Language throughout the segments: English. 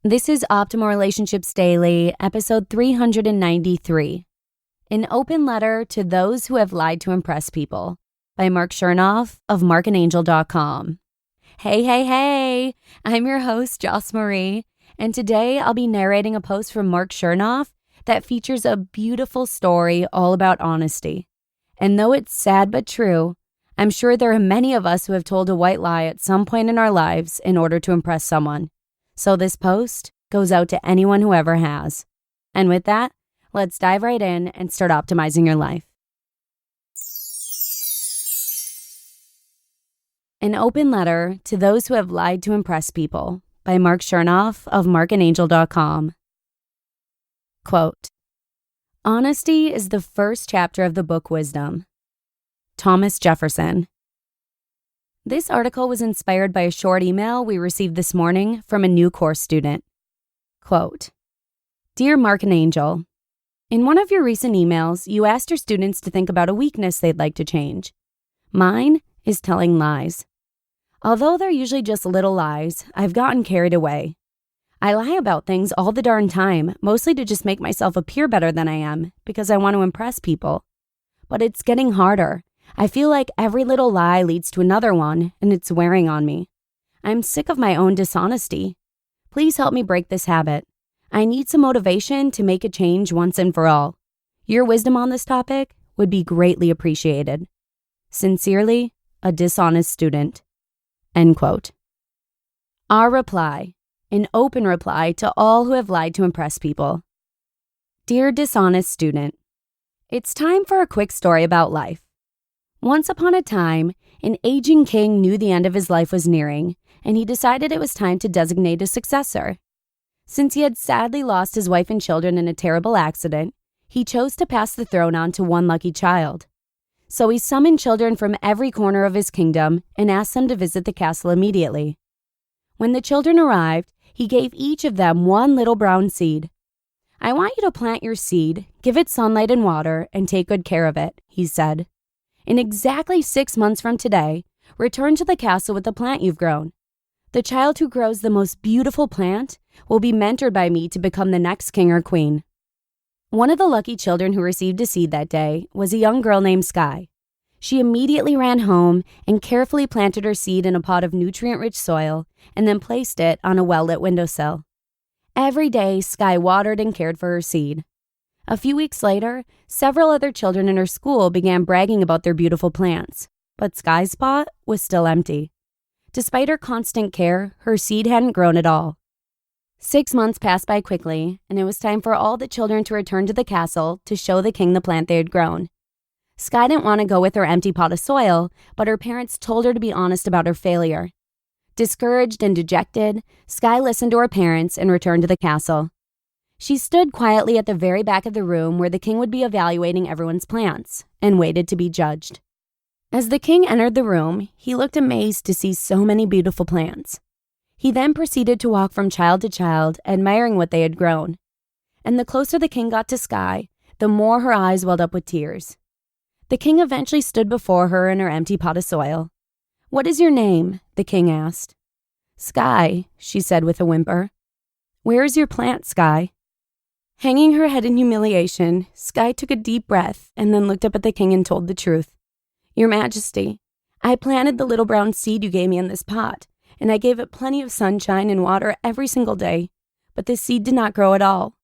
This is Optimal Relationships Daily, episode 393. An Open Letter to Those Who Have Lied to Impress People by Marc Chernoff of and&nbsp. Hey. I'm your host, Joss Marie, and today I'll be narrating a post from Marc Chernoff that features a beautiful story all about honesty. And though it's sad but true, I'm sure there are many of us who have told a white lie at some point in our lives in order to impress someone. So this post goes out to anyone who ever has. And with that, let's dive right in and start optimizing your life. An Open Letter to Those Who Have Lied to Impress People by Marc Chernoff of and&nbsp. Quote, "Honesty is the first chapter of the book Wisdom." Thomas Jefferson. This article was inspired by a short email we received this morning from a new course student. Quote, "Dear Marc and Angel, in one of your recent emails, you asked your students to think about a weakness they'd like to change. Mine is telling lies. Although they're usually just little lies, I've gotten carried away. I lie about things all the darn time, mostly to just make myself appear better than I am, because I want to impress people. But it's getting harder. I feel like every little lie leads to another one, and it's wearing on me. I'm sick of my own dishonesty. Please help me break this habit. I need some motivation to make a change once and for all. Your wisdom on this topic would be greatly appreciated. Sincerely, a dishonest student." End quote. Our reply, an open reply to all who have lied to impress people. Dear dishonest student, it's time for a quick story about life. Once upon a time, an aging king knew the end of his life was nearing, and he decided it was time to designate a successor. Since he had sadly lost his wife and children in a terrible accident, he chose to pass the throne on to one lucky child. So he summoned children from every corner of his kingdom and asked them to visit the castle immediately. When the children arrived, he gave each of them one little brown seed. "I want you to plant your seed, give it sunlight and water, and take good care of it," he said. "In exactly 6 months from today, return to the castle with the plant you've grown. The child who grows the most beautiful plant will be mentored by me to become the next king or queen." One of the lucky children who received a seed that day was a young girl named Sky. She immediately ran home and carefully planted her seed in a pot of nutrient-rich soil and then placed it on a well-lit windowsill. Every day, Sky watered and cared for her seed. A few weeks later, several other children in her school began bragging about their beautiful plants, but Sky's pot was still empty. Despite her constant care, her seed hadn't grown at all. 6 months passed by quickly, and it was time for all the children to return to the castle to show the king the plant they had grown. Sky didn't want to go with her empty pot of soil, but her parents told her to be honest about her failure. Discouraged and dejected, Sky listened to her parents and returned to the castle. She stood quietly at the very back of the room where the king would be evaluating everyone's plants, and waited to be judged. As the king entered the room, he looked amazed to see so many beautiful plants. He then proceeded to walk from child to child, admiring what they had grown. And the closer the king got to Sky, the more her eyes welled up with tears. The king eventually stood before her in her empty pot of soil. "What is your name?" the king asked. "Sky," she said with a whimper. "Where is your plant, Sky?" Hanging her head in humiliation, Sky took a deep breath and then looked up at the king and told the truth. "Your Majesty, I planted the little brown seed you gave me in this pot, and I gave it plenty of sunshine and water every single day, but the seed did not grow at all.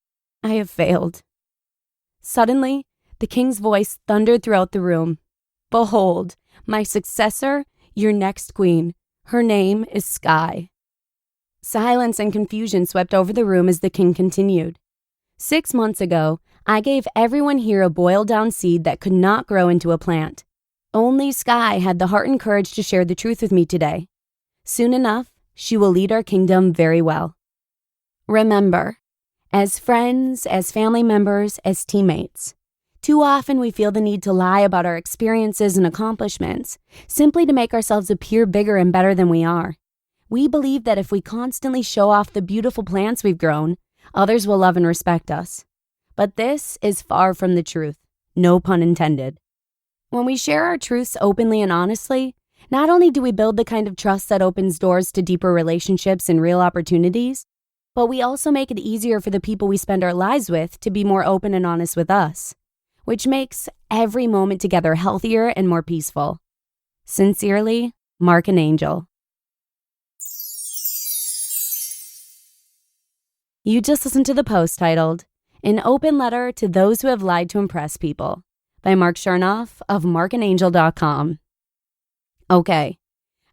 I have failed." Suddenly, the king's voice thundered throughout the room. "Behold, my successor, your next queen. Her name is Sky." Silence and confusion swept over the room as the king continued. 6 months ago, I gave everyone here a boiled-down seed that could not grow into a plant. Only Sky had the heart and courage to share the truth with me today. Soon enough, she will lead our kingdom very well. Remember, as friends, as family members, as teammates, too often we feel the need to lie about our experiences and accomplishments, simply to make ourselves appear bigger and better than we are. We believe that if we constantly show off the beautiful plants we've grown, others will love and respect us. But this is far from the truth, no pun intended. When we share our truths openly and honestly, not only do we build the kind of trust that opens doors to deeper relationships and real opportunities, But we also make it easier for the people we spend our lives with to be more open and honest with us, which makes every moment together healthier and more peaceful. Sincerely, Marc and Angel. You just listened to the post titled, An Open Letter to Those Who Have Lied to Impress People by Marc Chernoff of and&nbsp. Okay,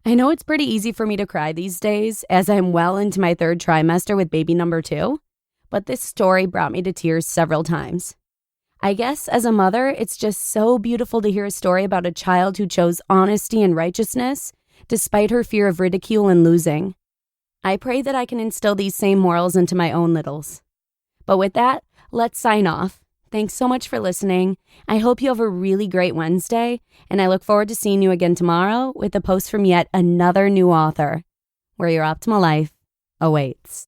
I know it's pretty easy for me to cry these days as I'm well into my third trimester with baby number 2, but this story brought me to tears several times. I guess as a mother, it's just so beautiful to hear a story about a child who chose honesty and righteousness despite her fear of ridicule and losing. I pray that I can instill these same morals into my own littles. But with that, let's sign off. Thanks so much for listening. I hope you have a really great Wednesday, and I look forward to seeing you again tomorrow with a post from yet another new author, where your optimal life awaits.